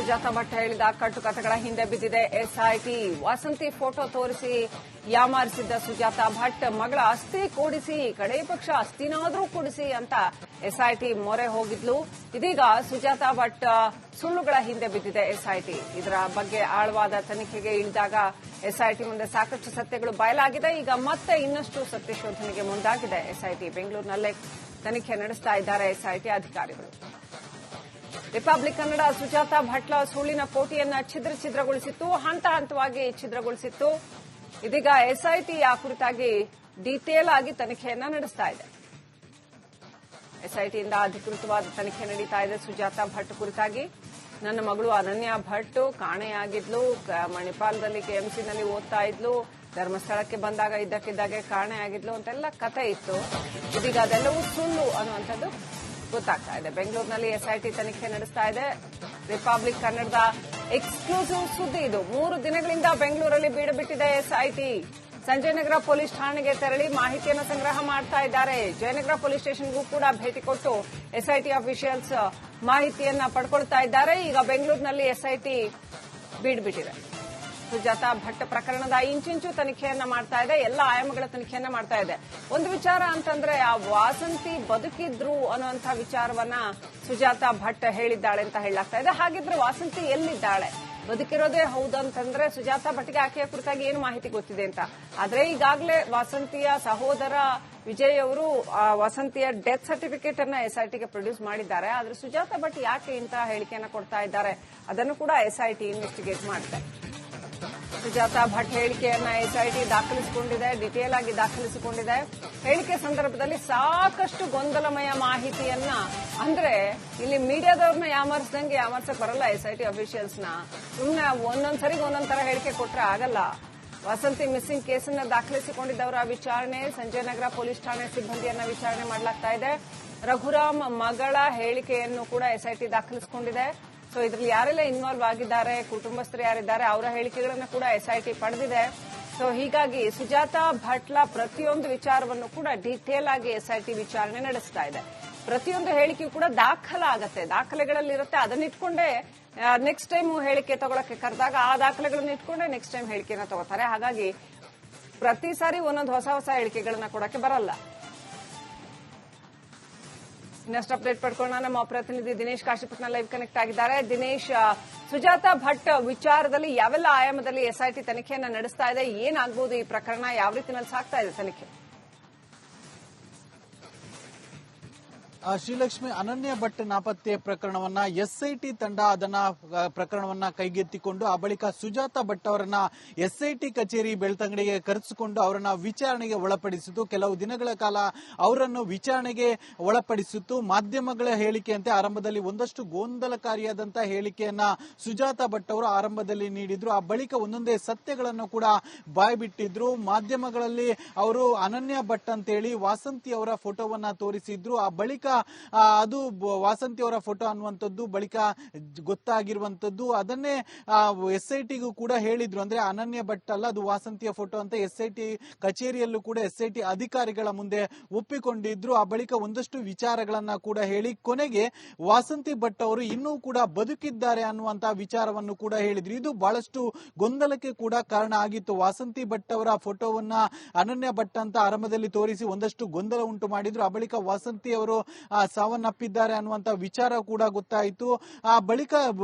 ಸುಜಾತಾ ಭಟ್ ಹೇಳಿದ ಕಟ್ಟುಕಥೆಗಳ ಹಿಂದೆ ಬಿದ್ದಿದೆ ಎಸ್ಐಟಿ. ವಾಸಂತಿ ಫೋಟೋ ತೋರಿಸಿ ಯಾಮಾರಿಸಿದ್ದ ಸುಜಾತಾ ಭಟ್ ಮಗಳ ಅಸ್ಥಿ ಕೂಡಿಸಿ, ಕಡೆ ಪಕ್ಷ ಅಸ್ಥಿನಾದ್ರೂ ಕೂಡಿಸಿ ಅಂತ ಎಸ್ಐಟಿ ಮೊರೆ ಹೋಗಿದ್ಲು. ಇದೀಗ ಸುಜಾತಾ ಭಟ್ ಸುಳ್ಳುಗಳ ಹಿಂದೆ ಬಿದ್ದಿದೆ ಎಸ್ಐಟಿ. ಇದರ ಬಗ್ಗೆ ಆಳವಾದ ತನಿಖೆಗೆ ಇಳಿದಾಗ ಎಸ್ಐಟಿ ಮುಂದೆ ಸಾಕಷ್ಟು ಸತ್ಯಗಳು ಬಯಲಾಗಿದೆ. ಈಗ ಮತ್ತೆ ಇನ್ನಷ್ಟು ಸತ್ಯ ಶೋಧನೆಗೆ ಮುಂದಾಗಿದೆ ಎಸ್ಐಟಿ. ಬೆಂಗಳೂರಿನಲ್ಲೇ ತನಿಖೆ ನಡೆಸ್ತಾ ಇದ್ದಾರೆ ಎಸ್ಐಟಿ ಅಧಿಕಾರಿಗಳು. ರಿಪಬ್ಲಿಕ್ ಕನ್ನಡ ಸುಜಾತಾ ಭಟ್ಲ ಸುಳ್ಳಿನ ಕೋಟೆಯನ್ನ ಛಿದ್ರಗೊಳಿಸಿತ್ತು, ಹಂತ ಹಂತವಾಗಿ ಛಿದ್ರಗೊಳಿಸಿತ್ತು. ಇದೀಗ ಎಸ್ಐಟಿ ಆ ಕುರಿತಾಗಿ ಡೀಟೇಲ್ ಆಗಿ ತನಿಖೆಯನ್ನ ನಡೆಸ್ತಾ ಇದೆ. ಎಸ್ಐಟಿಯಿಂದ ಅಧಿಕೃತವಾದ ತನಿಖೆ ನಡೀತಾ ಇದೆ ಸುಜಾತಾ ಭಟ್ ಕುರಿತಾಗಿ. ನನ್ನ ಮಗಳು ಅನನ್ಯ ಭಟ್ ಕಾಣೆಯಾಗಿದ್ಲು, ಮಣಿಪಾಲದಲ್ಲಿ ಕೆಎಂಸಿನಲ್ಲಿ ಓದ್ತಾ ಇದ್ಲು, ಧರ್ಮಸ್ಥಳಕ್ಕೆ ಬಂದಾಗ ಇದ್ದಕ್ಕಿದ್ದಾಗೆ ಕಾಣೆಯಾಗಿದ್ಲು ಅಂತೆಲ್ಲ ಕತೆ ಇತ್ತು. ಇದೀಗ ಅದೆಲ್ಲವೂ ಸುಳ್ಳು ಅನ್ನುವಂಥದ್ದು ಗೊತ್ತಾಗ್ತಾ ಇದೆ. ಬೆಂಗಳೂರಿನಲ್ಲಿ ಎಸ್ಐಟಿ ತನಿಖೆ ನಡೆಸ್ತಾ ಇದೆ. ರಿಪಬ್ಲಿಕ್ ಕನ್ನಡದ ಎಕ್ಸ್ಕ್ಲೂಸಿವ್ ಸುದ್ದಿ ಇದು. 3 ದಿನಗಳಿಂದ ಬೆಂಗಳೂರಲ್ಲಿ ಬೀಡುಬಿಟ್ಟಿದೆ ಎಸ್ಐಟಿ. ಸಂಜಯನಗರ ಪೊಲೀಸ್ ಠಾಣೆಗೆ ತೆರಳಿ ಮಾಹಿತಿಯನ್ನು ಸಂಗ್ರಹ ಮಾಡ್ತಾ ಇದ್ದಾರೆ. ಜಯನಗರ ಪೊಲೀಸ್ ಸ್ಟೇಷನ್ಗೂ ಕೂಡ ಭೇಟಿ ಕೊಟ್ಟು ಎಸ್ಐಟಿ ಅಫಿಷಿಯಲ್ಸ್ ಮಾಹಿತಿಯನ್ನ ಪಡ್ಕೊಳ್ತಾ ಇದ್ದಾರೆ. ಈಗ ಬೆಂಗಳೂರಿನಲ್ಲಿ ಎಸ್ಐಟಿ ಬೀಡುಬಿಟ್ಟಿದೆ. ಸುಜಾತಾ ಭಟ್ ಪ್ರಕರಣದ ಇಂಚಿಂಚು ತನಿಖೆಯನ್ನ ಮಾಡ್ತಾ ಇದೆ. ಎಲ್ಲ ಆಯಾಮಗಳ ತನಿಖೆಯನ್ನ ಮಾಡ್ತಾ ಇದೆ. ಒಂದು ವಿಚಾರ ಅಂತಂದ್ರೆ ಆ ವಾಸಂತಿ ಬದುಕಿದ್ರು ಅನ್ನುವಂಥ ವಿಚಾರವನ್ನ ಸುಜಾತಾ ಭಟ್ ಹೇಳಿದ್ದಾಳೆ ಅಂತ ಹೇಳಲಾಗ್ತಾ ಇದೆ. ಹಾಗಿದ್ರೆ ವಾಸಂತಿ ಎಲ್ಲಿದ್ದಾಳೆ? ಬದುಕಿರೋದೇ ಹೌದಂತಂದ್ರೆ ಸುಜಾತಾ ಭಟ್ಗೆ ಆಕೆಯ ಕುರಿತಾಗಿ ಏನು ಮಾಹಿತಿ ಗೊತ್ತಿದೆ ಅಂತ. ಆದ್ರೆ ಈಗಾಗಲೇ ವಾಸಂತಿಯ ಸಹೋದರ ವಿಜಯ್ ಅವರು ವಸಂತಿಯ ಡೆತ್ ಸರ್ಟಿಫಿಕೇಟ್ ಅನ್ನ ಎಸ್ಐಟಿಗೆ ಪ್ರೊಡ್ಯೂಸ್ ಮಾಡಿದ್ದಾರೆ. ಆದ್ರೆ ಸುಜಾತಾ ಭಟ್ ಯಾಕೆ ಇಂತಹ ಹೇಳಿಕೆಯನ್ನ ಕೊಡ್ತಾ ಇದ್ದಾರೆ ಅದನ್ನು ಕೂಡ ಎಸ್ಐಟಿ ಇನ್ವೆಸ್ಟಿಗೇಟ್ ಮಾಡುತ್ತೆ. ಸುಜಾತಾ ಭಟ್ ಹೇಳಿಕೆಯನ್ನ ಎಸ್ಐಟಿ ದಾಖಲಿಸಿಕೊಂಡಿದೆ, ಡಿಟೇಲ್ ಆಗಿ ದಾಖಲಿಸಿಕೊಂಡಿದೆ. ಹೇಳಿಕೆ ಸಂದರ್ಭದಲ್ಲಿ ಸಾಕಷ್ಟು ಗೊಂದಲಮಯ ಮಾಹಿತಿಯನ್ನ, ಅಂದ್ರೆ ಇಲ್ಲಿ ಮೀಡಿಯಾದವ್ರನ್ನ ಯಾಮರ್ಸ್ದಂಗೆ ಯಾಮರ್ಸಕ್ ಬರಲ್ಲ ಎಸ್ಐಟಿ ಅಫಿಷಿಯಲ್ಸ್ನ. ಸುಮ್ಮನೆ ಒಂದೊಂದ್ಸರಿಗೆ ಒಂದೊಂದ್ ತರ ಹೇಳಿಕೆ ಕೊಟ್ರೆ ಆಗಲ್ಲ. ವಸಂತಿ ಮಿಸ್ಸಿಂಗ್ ಕೇಸನ್ನ ದಾಖಲಿಸಿಕೊಂಡಿದ್ದವರ ವಿಚಾರಣೆ ಸಂಜಯನಗರ ಪೊಲೀಸ್ ಠಾಣೆ ಸಿಬ್ಬಂದಿಯನ್ನ ವಿಚಾರಣೆ ಮಾಡಲಾಗ್ತಾ ಇದೆ. ರಘುರಾಮ್ ಮಗಳ ಹೇಳಿಕೆಯನ್ನು ಕೂಡ ಎಸ್ಐಟಿ ದಾಖಲಿಸಿಕೊಂಡಿದೆ. ಸೊ ಇದರಲ್ಲಿ ಯಾರೆಲ್ಲ ಇನ್ವಾಲ್ವ್ ಆಗಿದ್ದಾರೆ, ಕುಟುಂಬಸ್ಥರು ಯಾರಿದ್ದಾರೆ, ಅವರ ಹೇಳಿಕೆಗಳನ್ನು ಕೂಡ ಎಸ್ಐಟಿ ಪಡೆದಿದೆ. ಸೊ ಹೀಗಾಗಿ ಸುಜಾತಾ ಭಟ್ಲ ಪ್ರತಿಯೊಂದು ವಿಚಾರವನ್ನು ಕೂಡ ಡೀಟೇಲ್ ಆಗಿ ಎಸ್ಐಟಿ ವಿಚಾರಣೆ ನಡೆಸ್ತಾ ಇದೆ. ಪ್ರತಿಯೊಂದು ಹೇಳಿಕೆಯೂ ಕೂಡ ದಾಖಲಾಗತ್ತೆ, ದಾಖಲೆಗಳಲ್ಲಿರುತ್ತೆ. ಅದನ್ನಿಟ್ಕೊಂಡೇ ನೆಕ್ಸ್ಟ್ ಟೈಮ್ ಹೇಳಿಕೆ ತಗೊಳಕ್ಕೆ ಕರೆದಾಗ ಆ ದಾಖಲೆಗಳನ್ನ ಇಟ್ಕೊಂಡೆ ನೆಕ್ಸ್ಟ್ ಟೈಮ್ ಹೇಳಿಕೆನ ತಗೋತಾರೆ. ಹಾಗಾಗಿ ಪ್ರತಿ ಸಾರಿ ಒಂದೊಂದು ಹೊಸ ಹೊಸ ಹೇಳಿಕೆಗಳನ್ನ ಕೊಡಕ್ಕೆ ಬರಲ್ಲ. ಇನ್ನಷ್ಟು ಅಪ್ಡೇಟ್ ಪಡ್ಕೊಳ್ಳೋಣ. ನಮ್ಮ ಪ್ರತಿನಿಧಿ ದಿನೇಶ್ ಕಾಶಿಪುಟ್ನ ಲೈವ್ ಕನೆಕ್ಟ್ ಆಗಿದ್ದಾರೆ. ದಿನೇಶ್, ಸುಜಾತಾ ಭಟ್ ವಿಚಾರದಲ್ಲಿ ಯಾವೆಲ್ಲ ಆಯಾಮದಲ್ಲಿ ಎಸ್ಐಟಿ ತನಿಖೆಯನ್ನ ನಡೆಸ್ತಾ ಇದೆ? ಏನಾಗಬಹುದು ಈ ಪ್ರಕರಣ? ಯಾವ ರೀತಿಯಲ್ಲಿ ಸಾಗ್ತಾ ಇದೆ ತನಿಖೆ? ಶ್ರೀಲಕ್ಷ್ಮಿ, ಅನನ್ಯ ಭಟ್ ನಾಪತ್ತೆ ಪ್ರಕರಣವನ್ನ ಎಸ್ಐಟಿ ತಂಡ ಪ್ರಕರಣವನ್ನ ಕೈಗೆತ್ತಿಕೊಂಡು ಆ ಬಳಿಕ ಸುಜಾತಾ ಭಟ್ ಅವರನ್ನ ಎಸ್ಐಟಿ ಕಚೇರಿ ಬೆಳ್ತಂಗಡಿಗೆ ಕರೆಸಿಕೊಂಡು ಅವರನ್ನ ವಿಚಾರಣೆಗೆ ಒಳಪಡಿಸಿತು. ಕೆಲವು ದಿನಗಳ ಕಾಲ ಅವರನ್ನು ವಿಚಾರಣೆಗೆ ಒಳಪಡಿಸಿತ್ತು. ಮಾಧ್ಯಮಗಳ ಹೇಳಿಕೆಯಂತೆ ಆರಂಭದಲ್ಲಿ ಒಂದಷ್ಟು ಗೊಂದಲಕಾರಿಯಾದಂತಹ ಹೇಳಿಕೆಯನ್ನ ಸುಜಾತಾ ಭಟ್ ಅವರು ಆರಂಭದಲ್ಲಿ ನೀಡಿದ್ರು. ಆ ಬಳಿಕ ಒಂದೊಂದೇ ಸತ್ಯಗಳನ್ನು ಕೂಡ ಬಾಯ್ಬಿಟ್ಟಿದ್ರು. ಮಾಧ್ಯಮಗಳಲ್ಲಿ ಅವರು ಅನನ್ಯ ಭಟ್ ಅಂತೇಳಿ ವಾಸಂತಿ ಅವರ ಫೋಟೋವನ್ನ ತೋರಿಸಿದ್ರು. ಆ ಬಳಿಕ ಅದು ವಾಸಂತಿ ಅವರ ಫೋಟೋ ಅನ್ನುವಂಥದ್ದು ಬಳಿಕ ಗೊತ್ತಾಗಿರುವಂತದ್ದು. ಅದನ್ನೇ ಎಸ್ಐಟಿಗೂ ಕೂಡ ಹೇಳಿದ್ರು. ಅಂದ್ರೆ ಅನನ್ಯ ಭಟ್ ಅಲ್ಲ, ಅದು ವಾಸಂತಿಯ ಫೋಟೋ ಅಂತ ಎಸ್ಐಟಿ ಕಚೇರಿಯಲ್ಲೂ ಕೂಡ ಎಸ್ಐಟಿ ಅಧಿಕಾರಿಗಳ ಮುಂದೆ ಒಪ್ಪಿಕೊಂಡಿದ್ರು. ಆ ಬಳಿಕ ಒಂದಷ್ಟು ವಿಚಾರಗಳನ್ನ ಕೂಡ ಹೇಳಿ ಕೊನೆಗೆ ವಾಸಂತಿ ಭಟ್ ಅವರು ಇನ್ನೂ ಕೂಡ ಬದುಕಿದ್ದಾರೆ ಅನ್ನುವಂತಹ ವಿಚಾರವನ್ನು ಕೂಡ ಹೇಳಿದ್ರು. ಇದು ಬಹಳಷ್ಟು ಗೊಂದಲಕ್ಕೆ ಕೂಡ ಕಾರಣ ಆಗಿತ್ತು. ವಾಸಂತಿ ಭಟ್ ಅವರ ಫೋಟೋವನ್ನ ಅನನ್ಯ ಭಟ್ ಅಂತ ಆರಂಭದಲ್ಲಿ ತೋರಿಸಿ ಒಂದಷ್ಟು ಗೊಂದಲ ಉಂಟು ಮಾಡಿದ್ರು. ಆ ಬಳಿಕ ವಾಸಂತಿ ಅವರು ಸಾವನ್ನಪ್ಪಿದ್ದಾರೆ ಅನ್ನುವಂತ ವಿಚಾರ ಕೂಡ ಗೊತ್ತಾಯಿತು. ಆ ಬಳಿಕ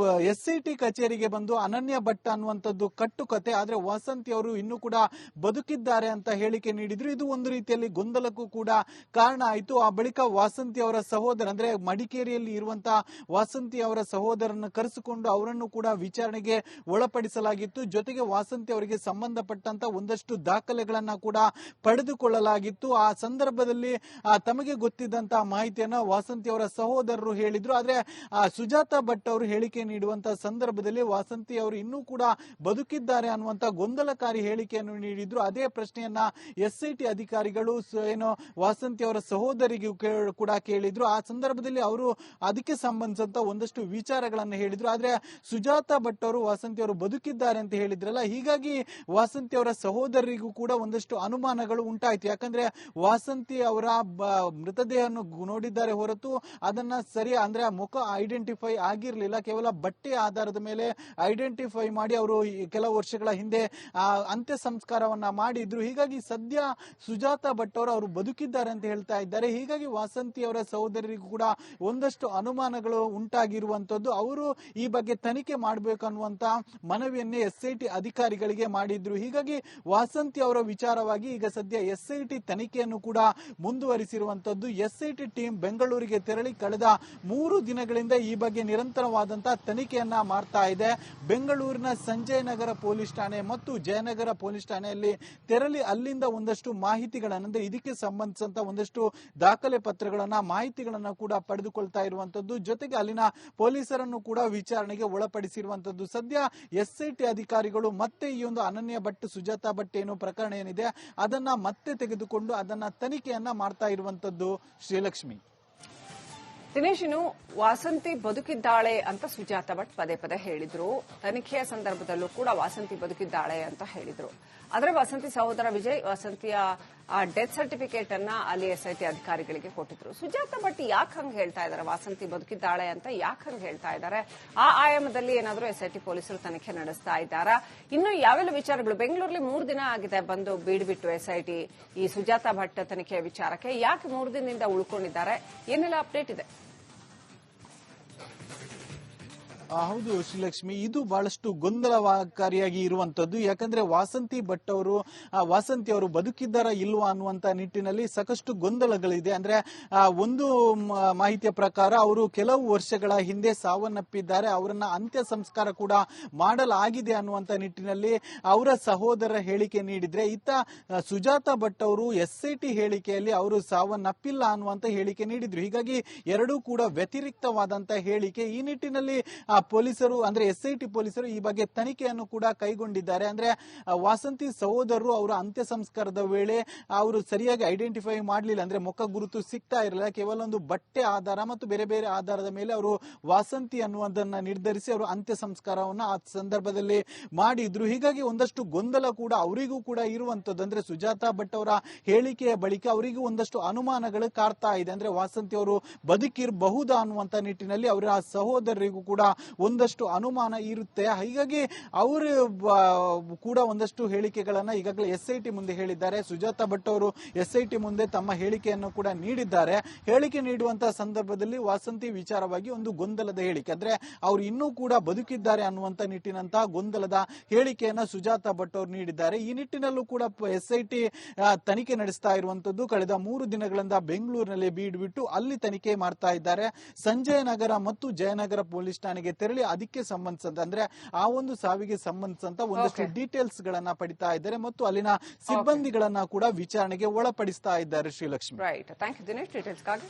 ಎಸ್ಐಟಿ ಕಚೇರಿಗೆ ಬಂದು ಅನನ್ಯ ಭಟ್ ಅನ್ನುವಂಥದ್ದು ಕಟ್ಟುಕತೆ, ಆದ್ರೆ ವಾಸಂತಿ ಅವರು ಇನ್ನೂ ಕೂಡ ಬದುಕಿದ್ದಾರೆ ಅಂತ ಹೇಳಿಕೆ ನೀಡಿದ್ರು. ಇದು ಒಂದು ರೀತಿಯಲ್ಲಿ ಗೊಂದಲಕ್ಕೂ ಕೂಡ ಕಾರಣ ಆಯಿತು. ಆ ಬಳಿಕ ವಾಸಂತಿ ಅವರ ಸಹೋದರ, ಅಂದ್ರೆ ಮಡಿಕೇರಿಯಲ್ಲಿ ಇರುವಂತಹ ವಾಸಂತಿ ಅವರ ಸಹೋದರನ್ನು ಕರೆಸಿಕೊಂಡು ಅವರನ್ನು ಕೂಡ ವಿಚಾರಣೆಗೆ ಒಳಪಡಿಸಲಾಗಿತ್ತು. ಜೊತೆಗೆ ವಾಸಂತಿ ಅವರಿಗೆ ಸಂಬಂಧಪಟ್ಟಂತ ಒಂದಷ್ಟು ದಾಖಲೆಗಳನ್ನ ಕೂಡ ಪಡೆದುಕೊಳ್ಳಲಾಗಿತ್ತು. ಆ ಸಂದರ್ಭದಲ್ಲಿ ತಮಗೆ ಗೊತ್ತಿದ್ದಂತಹ ಮಾಹಿತಿಯನ್ನ ವಾಸಂತಿ ಅವರ ಸಹೋದರರು ಹೇಳಿದ್ರು. ಆದ್ರೆ ಸುಜಾತಾ ಭಟ್ ಅವರು ಹೇಳಿಕೆ ನೀಡುವಂತಹ ಸಂದರ್ಭದಲ್ಲಿ ವಾಸಂತಿ ಅವರು ಇನ್ನೂ ಕೂಡ ಬದುಕಿದ್ದಾರೆ ಅನ್ನುವಂತ ಗೊಂದಲಕಾರಿ ಹೇಳಿಕೆಯನ್ನು ನೀಡಿದ್ರು. ಅದೇ ಪ್ರಶ್ನೆಯನ್ನ ಎಸ್ಐಟಿ ಅಧಿಕಾರಿಗಳು ಏನೋ ವಾಸಂತಿ ಅವರ ಸಹೋದರಿಗೂ ಕೂಡ ಕೇಳಿದ್ರು. ಆ ಸಂದರ್ಭದಲ್ಲಿ ಅವರು ಅದಕ್ಕೆ ಸಂಬಂಧಿಸಿದಂತ ಒಂದಷ್ಟು ವಿಚಾರಗಳನ್ನು ಹೇಳಿದ್ರು. ಆದ್ರೆ ಸುಜಾತಾ ಭಟ್ ಅವರು ವಾಸಂತಿ ಅವರು ಬದುಕಿದ್ದಾರೆ ಅಂತ ಹೇಳಿದ್ರಲ್ಲ, ಹೀಗಾಗಿ ವಾಸಂತಿ ಅವರ ಸಹೋದರಿಗೂ ಕೂಡ ಒಂದಷ್ಟು ಅನುಮಾನಗಳು ಉಂಟಾಯಿತು. ಯಾಕಂದ್ರೆ ವಾಸಂತಿ ಅವರ ಮೃತದೇಹವನ್ನು ನೋಡಿದ ಬದುಕಿದ್ದಾರೆ ಹೊರತು ಅದನ್ನ ಸರಿ ಅಂದ್ರೆ ಮುಖ ಐಡೆಂಟಿಫೈ ಆಗಿರ್ಲಿಲ್ಲ. ಕೇವಲ ಬಟ್ಟೆ ಆಧಾರದ ಮೇಲೆ ಐಡೆಂಟಿಫೈ ಮಾಡಿ ಅವರು ಕೆಲವು ವರ್ಷಗಳ ಹಿಂದೆ ಅಂತ್ಯ ಸಂಸ್ಕಾರವನ್ನ ಮಾಡಿದ್ರು. ಹೀಗಾಗಿ ಸದ್ಯ ಸುಜಾತಾ ಭಟ್ ಅವರು ಬದುಕಿದ್ದಾರೆ ಅಂತ ಹೇಳ್ತಾ ಇದ್ದಾರೆ. ಹೀಗಾಗಿ ವಾಸಂತಿ ಅವರ ಸಹೋದರರಿಗೂ ಕೂಡ ಒಂದಷ್ಟು ಅನುಮಾನಗಳು ಉಂಟಾಗಿರುವಂತದ್ದು. ಅವರು ಈ ಬಗ್ಗೆ ತನಿಖೆ ಮಾಡಬೇಕನ್ನುವಂತ ಮನವಿಯನ್ನೇ ಎಸ್ಐಟಿ ಅಧಿಕಾರಿಗಳಿಗೆ ಮಾಡಿದ್ರು. ಹೀಗಾಗಿ ವಾಸಂತಿ ಅವರ ವಿಚಾರವಾಗಿ ಈಗ ಸದ್ಯ ಎಸ್ಐಟಿ ತನಿಖೆಯನ್ನು ಕೂಡ ಮುಂದುವರಿಸಿರುವಂತದ್ದು. ಎಸ್ಐಟಿ ಟೀಮ್ ಬೆಂಗಳೂರಿಗೆ ತೆರಳಿ ಕಳೆದ 3 ದಿನಗಳಿಂದ ಈ ಬಗ್ಗೆ ನಿರಂತರವಾದಂತಹ ತನಿಖೆಯನ್ನ ಮಾಡ್ತಾ ಇದೆ. ಬೆಂಗಳೂರಿನ ಸಂಜಯ್ ನಗರ ಪೊಲೀಸ್ ಠಾಣೆ ಮತ್ತು ಜಯನಗರ ಪೊಲೀಸ್ ಠಾಣೆಯಲ್ಲಿ ತೆರಳಿ ಅಲ್ಲಿಂದ ಒಂದಷ್ಟು ಮಾಹಿತಿಗಳನ್ನ ಅಂದ್ರೆ ಇದಕ್ಕೆ ಸಂಬಂಧಿಸಿದಂತ ಒಂದಷ್ಟು ದಾಖಲೆ ಪತ್ರಗಳನ್ನ ಮಾಹಿತಿಗಳನ್ನ ಕೂಡ ಪಡೆದುಕೊಳ್ತಾ ಇರುವಂತದ್ದು. ಜೊತೆಗೆ ಅಲ್ಲಿನ ಪೊಲೀಸರನ್ನು ಕೂಡ ವಿಚಾರಣೆಗೆ ಒಳಪಡಿಸಿರುವಂತದ್ದು. ಸದ್ಯ ಎಸ್ಐಟಿ ಅಧಿಕಾರಿಗಳು ಮತ್ತೆ ಈ ಒಂದು ಅನನ್ಯ ಭಟ್ ಸುಜಾತಾ ಭಟ್ ಏನು ಪ್ರಕರಣ ಏನಿದೆ ಅದನ್ನ ಮತ್ತೆ ತೆಗೆದುಕೊಂಡು ಅದನ್ನ ತನಿಖೆಯನ್ನ ಮಾಡ್ತಾ ಇರುವಂತದ್ದು. ಶ್ರೀಲಕ್ಷ್ಮಿ. ದಿನೇಶ್, ವಾಸಂತಿ ಬದುಕಿದ್ದಾಳೆ ಅಂತ ಸುಜಾತಾ ಭಟ್ ಪದೇ ಪದೇ ಹೇಳಿದ್ರು. ತನಿಖೆಯ ಸಂದರ್ಭದಲ್ಲೂ ಕೂಡ ವಾಸಂತಿ ಬದುಕಿದ್ದಾಳೆ ಅಂತ ಹೇಳಿದ್ರು. ಆದರೆ ವಾಸಂತಿ ಸಹೋದರ ವಿಜಯ್ ವಾಸಂತಿಯ ಡೆತ್ ಸರ್ಟಿಫಿಕೇಟ್ ಅನ್ನ ಅಲ್ಲಿ ಎಸ್ಐಟಿ ಅಧಿಕಾರಿಗಳಿಗೆ ಕೊಟ್ಟಿದ್ರು. ಸುಜಾತಾ ಭಟ್ ಯಾಕೆ ಹಂಗೆ ಹೇಳ್ತಾ ಇದ್ದಾರೆ, ವಾಸಂತಿ ಬದುಕಿದ್ದಾಳೆ ಅಂತ ಯಾಕೆ ಹಂಗೆ ಹೇಳ್ತಾ ಇದ್ದಾರೆ? ಆ ಆಯಾಮದಲ್ಲಿ ಏನಾದರೂ ಎಸ್ಐಟಿ ಪೊಲೀಸರು ತನಿಖೆ ನಡೆಸ್ತಾ ಇದ್ದಾರಾ? ಇನ್ನು ಯಾವೆಲ್ಲ ವಿಚಾರಗಳು? ಬೆಂಗಳೂರಲ್ಲಿ 3 ದಿನ ಆಗಿದೆ ಬಂದು ಬೀಡ್ಬಿಟ್ಟು ಎಸ್ಐಟಿ ಈ ಸುಜಾತಾ ಭಟ್ ತನಿಖೆಯ ವಿಚಾರಕ್ಕೆ. ಯಾಕೆ 3 ದಿನದಿಂದ ಉಳ್ಕೊಂಡಿದ್ದಾರೆ? ಏನೆಲ್ಲ ಅಪ್ಡೇಟ್ ಇದೆ? ಹೌದು ಶ್ರೀಲಕ್ಷ್ಮಿ, ಇದು ಬಹಳಷ್ಟು ಗೊಂದಲಕಾರಿಯಾಗಿ ಇರುವಂತದ್ದು. ಯಾಕಂದ್ರೆ ವಾಸಂತಿ ಭಟ್ ವಾಸಂತಿ ಅವರು ಬದುಕಿದ್ದಾರಾ ಇಲ್ವಾ ಅನ್ನುವಂತ ನಿಟ್ಟಿನಲ್ಲಿ ಸಾಕಷ್ಟು ಗೊಂದಲಗಳಿದೆ. ಅಂದ್ರೆ ಒಂದು ಮಾಹಿತಿಯ ಪ್ರಕಾರ ಅವರು ಕೆಲವು ವರ್ಷಗಳ ಹಿಂದೆ ಸಾವನ್ನಪ್ಪಿದ್ದಾರೆ, ಅವರನ್ನ ಅಂತ್ಯ ಸಂಸ್ಕಾರ ಕೂಡ ಮಾಡಲಾಗಿದೆ ಅನ್ನುವಂತ ನಿಟ್ಟಿನಲ್ಲಿ ಅವರ ಸಹೋದರ ಹೇಳಿಕೆ ನೀಡಿದ್ರೆ, ಇತ್ತ ಸುಜಾತಾ ಭಟ್ ಅವರು ಎಸ್ಐಟಿ ಹೇಳಿಕೆಯಲ್ಲಿ ಅವರು ಸಾವನ್ನಪ್ಪಿಲ್ಲ ಅನ್ನುವಂತ ಹೇಳಿಕೆ ನೀಡಿದ್ರು. ಹೀಗಾಗಿ ಎರಡೂ ಕೂಡ ವ್ಯತಿರಿಕ್ತವಾದಂತಹ ಹೇಳಿಕೆ. ಈ ನಿಟ್ಟಿನಲ್ಲಿ ಪೊಲೀಸರು ಅಂದ್ರೆ ಎಸ್ಐಟಿ ಪೊಲೀಸರು ಈ ಬಗ್ಗೆ ತನಿಖೆಯನ್ನು ಕೂಡ ಕೈಗೊಂಡಿದ್ದಾರೆ. ಅಂದ್ರೆ ವಾಸಂತಿ ಸಹೋದರರು ಅವರ ಅಂತ್ಯ ಸಂಸ್ಕಾರದ ವೇಳೆ ಅವರು ಸರಿಯಾಗಿ ಐಡೆಂಟಿಫೈ ಮಾಡಲಿಲ್ಲ, ಅಂದ್ರೆ ಮುಖ ಗುರುತು ಸಿಗ್ತಾ ಇರಲಿಲ್ಲ. ಕೇವಲ ಒಂದು ಬಟ್ಟೆ ಆಧಾರ ಮತ್ತು ಬೇರೆ ಬೇರೆ ಆಧಾರದ ಮೇಲೆ ಅವರು ವಾಸಂತಿ ಅನ್ನುವುದನ್ನ ನಿರ್ಧರಿಸಿ ಅವರು ಅಂತ್ಯ ಸಂಸ್ಕಾರವನ್ನ ಆ ಸಂದರ್ಭದಲ್ಲಿ ಮಾಡಿದ್ರು. ಹೀಗಾಗಿ ಒಂದಷ್ಟು ಗೊಂದಲ ಕೂಡ ಅವರಿಗೂ ಕೂಡ ಇರುವಂತದ್ದು. ಅಂದ್ರೆ ಸುಜಾತಾ ಭಟ್ ಅವರ ಹೇಳಿಕೆಯ ಬಳಿಕ ಅವರಿಗೂ ಒಂದಷ್ಟು ಅನುಮಾನಗಳು ಕಾಡ್ತಾ ಇದೆ. ಅಂದ್ರೆ ವಾಸಂತಿ ಅವರು ಬದುಕಿರಬಹುದಾ ಅನ್ನುವಂತ ನಿಟ್ಟಿನಲ್ಲಿ ಅವರ ಸಹೋದರರಿಗೂ ಕೂಡ ಒಂದಷ್ಟು ಅನುಮಾನ ಇರುತ್ತೆ. ಹೀಗಾಗಿ ಅವರು ಕೂಡ ಒಂದಷ್ಟು ಹೇಳಿಕೆಗಳನ್ನ ಈಗಾಗಲೇ ಎಸ್ಐಟಿ ಮುಂದೆ ಹೇಳಿದ್ದಾರೆ. ಸುಜಾತಾ ಭಟ್ ಅವರು ಎಸ್ಐಟಿ ಮುಂದೆ ತಮ್ಮ ಹೇಳಿಕೆಯನ್ನು ಕೂಡ ನೀಡಿದ್ದಾರೆ. ಹೇಳಿಕೆ ನೀಡುವಂತಹ ಸಂದರ್ಭದಲ್ಲಿ ವಾಸಂತಿ ವಿಚಾರವಾಗಿ ಒಂದು ಗೊಂದಲದ ಹೇಳಿಕೆ, ಅಂದ್ರೆ ಅವರು ಇನ್ನೂ ಕೂಡ ಬದುಕಿದ್ದಾರೆ ಅನ್ನುವಂತ ನಿಟ್ಟಿನಂತಹ ಗೊಂದಲದ ಹೇಳಿಕೆಯನ್ನ ಸುಜಾತಾ ಭಟ್ ಅವರು ನೀಡಿದ್ದಾರೆ. ಈ ನಿಟ್ಟಿನಲ್ಲೂ ಕೂಡ ಎಸ್ಐಟಿ ತನಿಖೆ ನಡೆಸ್ತಾ ಇರುವಂತದ್ದು. ಕಳೆದ 3 ದಿನಗಳಿಂದ ಬೆಂಗಳೂರಿನಲ್ಲಿ ಬೀಡ್ಬಿಟ್ಟು ಅಲ್ಲಿ ತನಿಖೆ ಮಾಡ್ತಾ ಇದ್ದಾರೆ. ಸಂಜಯ ನಗರ ಮತ್ತು ಜಯನಗರ ಪೊಲೀಸ್ ಠಾಣೆಗೆ ತೆರಳಿ ಅದಕ್ಕೆ ಸಂಬಂಧಿಸಿದಂತೆ ಅಂದ್ರೆ ಆ ಒಂದು ಸಾವಿಗೆ ಸಂಬಂಧಿಸಿದಂತ ಒಂದಷ್ಟು ಡೀಟೇಲ್ಸ್ ಗಳನ್ನ ಪಡಿತಾ ಇದ್ದಾರೆ ಮತ್ತು ಅಲ್ಲಿನ ಸಿಬ್ಬಂದಿಗಳನ್ನ ಕೂಡ ವಿಚಾರಣೆಗೆ ಒಳಪಡಿಸ್ತಾ ಇದ್ದಾರೆ. Srilakshmi. Right, thank you Dinesh ಡೀಟೇಲ್ಸ್ಗಾಗಿ.